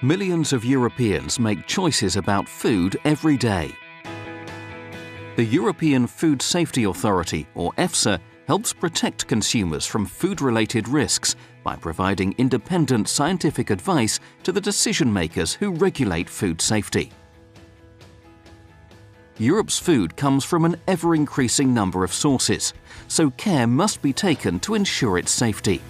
Millions of Europeans make choices about food every day. The European Food Safety Authority, or EFSA, helps protect consumers from food-related risks by providing independent scientific advice to the decision-makers who regulate food safety. Europe's food comes from an ever-increasing number of sources, so care must be taken to ensure its safety.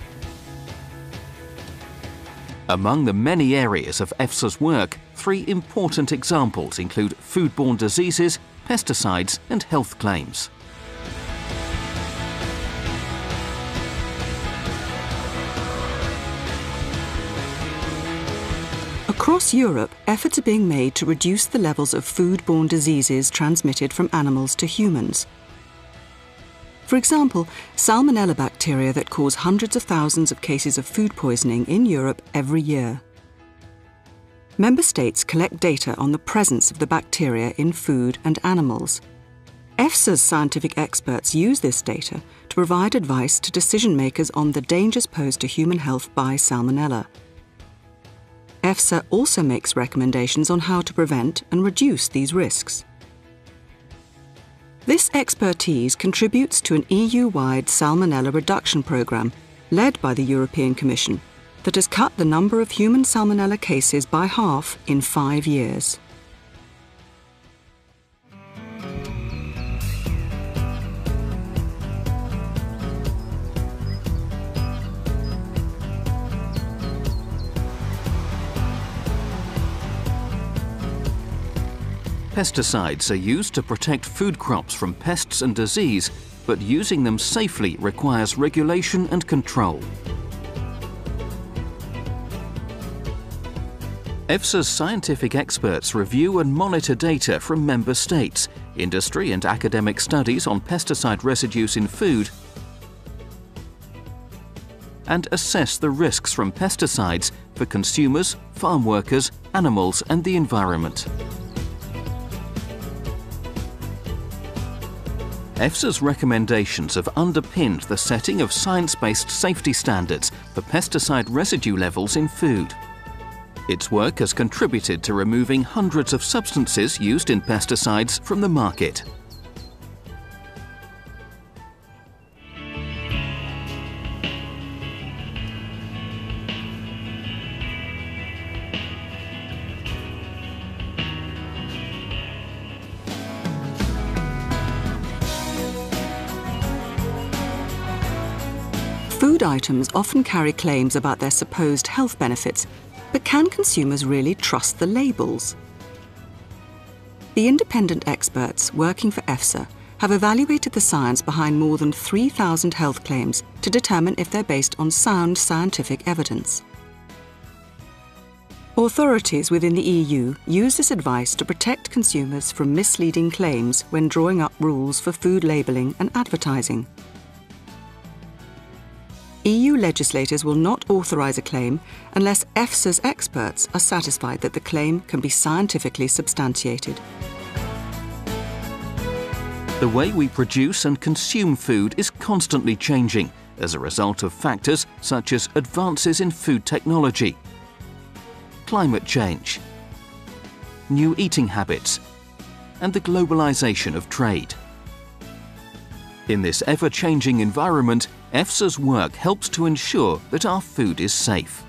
Among the many areas of EFSA's work, 3 important examples include foodborne diseases, pesticides and health claims. Across Europe, efforts are being made to reduce the levels of foodborne diseases transmitted from animals to humans. For example, Salmonella bacteria that cause hundreds of thousands of cases of food poisoning in Europe every year. Member states collect data on the presence of the bacteria in food and animals. EFSA's scientific experts use this data to provide advice to decision-makers on the dangers posed to human health by Salmonella. EFSA also makes recommendations on how to prevent and reduce these risks. This expertise contributes to an EU-wide Salmonella reduction programme led by the European Commission that has cut the number of human Salmonella cases by half in 5 years. Pesticides are used to protect food crops from pests and disease, but using them safely requires regulation and control. EFSA's scientific experts review and monitor data from member states, industry and academic studies on pesticide residues in food, and assess the risks from pesticides for consumers, farm workers, animals and the environment. EFSA's recommendations have underpinned the setting of science-based safety standards for pesticide residue levels in food. Its work has contributed to removing hundreds of substances used in pesticides from the market. Food items often carry claims about their supposed health benefits, but can consumers really trust the labels? The independent experts working for EFSA have evaluated the science behind more than 3,000 health claims to determine if they're based on sound scientific evidence. Authorities within the EU use this advice to protect consumers from misleading claims when drawing up rules for food labelling and advertising. EU legislators will not authorise a claim unless EFSA's experts are satisfied that the claim can be scientifically substantiated. The way we produce and consume food is constantly changing as a result of factors such as advances in food technology, climate change, new eating habits, and the globalisation of trade. In this ever-changing environment, EFSA's work helps to ensure that our food is safe.